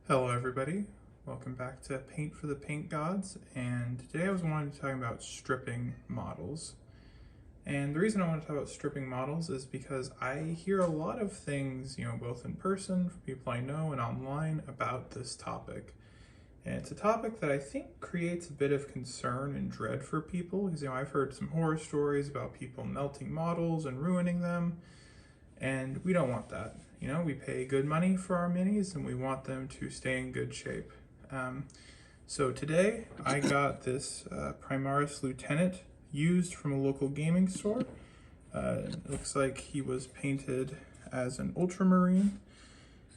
Hello everybody, welcome back to Paint for the Paint Gods, and today I was wanting to talk about stripping models. And the reason I want to talk about stripping models is because I hear a lot of things, both in person, from people I know, and online about this topic. And it's a topic that I think creates a bit of concern and dread for people, because I've heard some horror stories about people melting models and ruining them, and we don't want that. We pay good money for our minis and we want them to stay in good shape. So today I got this Primaris Lieutenant used from a local gaming store. It looks like he was painted as an ultramarine,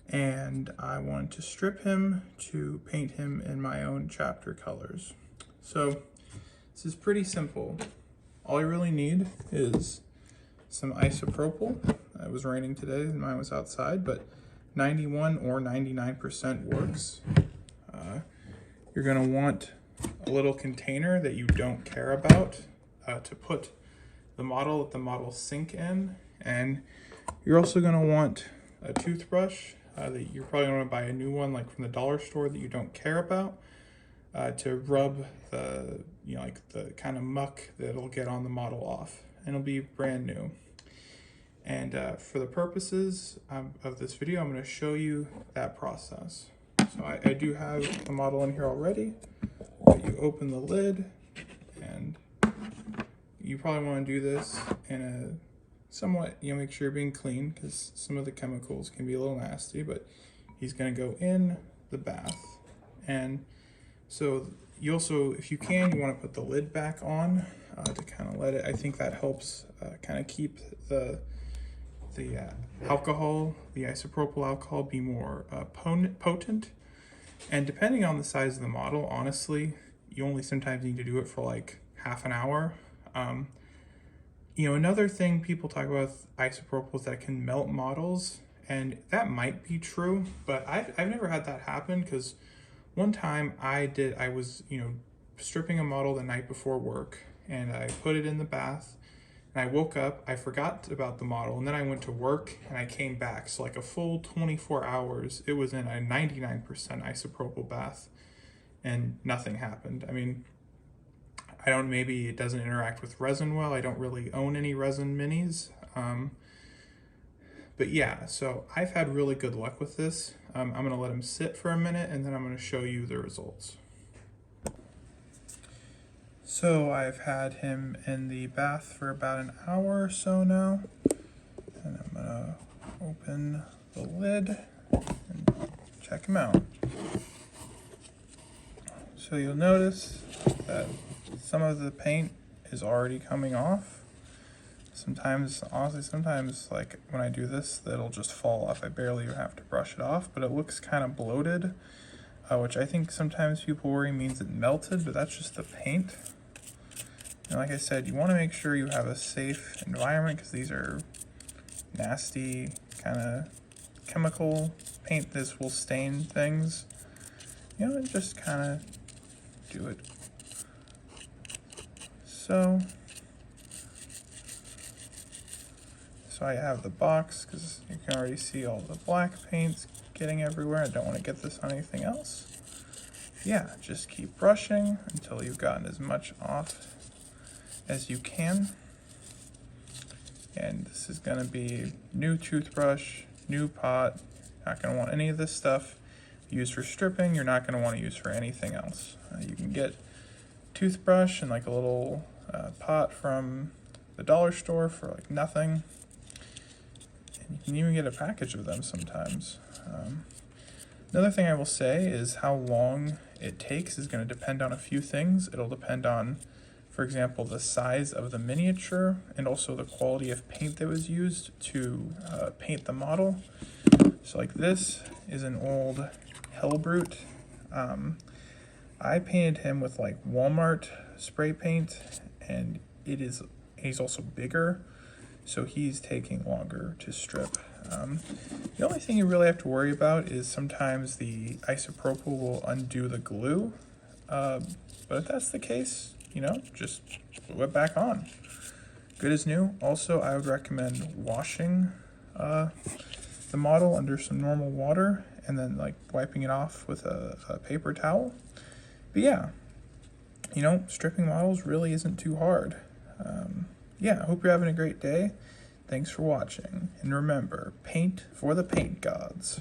and I wanted to strip him to paint him in my own chapter colors. So this is pretty simple. All you really need is some isopropyl. It was raining today and mine was outside, but 91 or 99% works. You're gonna want a little container that you don't care about to put the model, let the model sink in. And you're also gonna want a toothbrush that you're probably gonna buy a new one like from the dollar store that you don't care about to rub the, like the kind of muck that'll get on the model off. And it'll be brand new. And for the purposes of this video, I'm going to show you that process. So I do have the model in here already, but you open the lid, and you probably want to do this in a somewhat, make sure you're being clean, because some of the chemicals can be a little nasty, but he's going to go in the bath. And so you also, if you can, you want to put the lid back on to kind of let it, I think that helps kind of keep the alcohol, the isopropyl alcohol, be more potent. And depending on the size of the model, honestly, you only sometimes need to do it for like half an hour. Another thing people talk about with isopropyl is that it can melt models, and that might be true, but I've never had that happen, because one time I was stripping a model the night before work, and I put it in the bath. And I woke up, I forgot about the model, and then I went to work and I came back. So like a full 24 hours, it was in a 99% isopropyl bath and nothing happened. I mean, maybe it doesn't interact with resin well. I don't really own any resin minis. But yeah, so I've had really good luck with this. I'm gonna let him sit for a minute and then I'm gonna show you the results. So I've had him in the bath for about an hour or so now, and I'm gonna open the lid and check him out. So you'll notice that some of the paint is already coming off. Sometimes like when I do this, it'll just fall off. I barely even have to brush it off, but it looks kind of bloated, which I think sometimes people worry means it melted, but that's just the paint. And like I said, you want to make sure you have a safe environment, because these are nasty kind of chemical paint. This will stain things. And just kind of do it. So I have the box, because you can already see all the black paints getting everywhere. I don't want to get this on anything else. Yeah, just keep brushing until you've gotten as much off as you can. And this is going to be new toothbrush, new pot. Not going to want any of this stuff used for stripping. You're not going to want to use for anything else. You can get toothbrush and like a little pot from the dollar store for like nothing. And you can even get a package of them sometimes. Another thing I will say is how long it takes is going to depend on a few things. It'll depend on, for example, the size of the miniature and also the quality of paint that was used to paint the model. So like this is an old Hellbrute. I painted him with like Walmart spray paint, and he's also bigger, so he's taking longer to strip. The only thing you really have to worry about is sometimes the isopropyl will undo the glue, but if that's the case, just glue it back on. Good as new. Also, I would recommend washing the model under some normal water and then like wiping it off with a paper towel. But yeah, you know, stripping models really isn't too hard. Yeah, I hope you're having a great day. Thanks for watching, and remember, paint for the paint gods.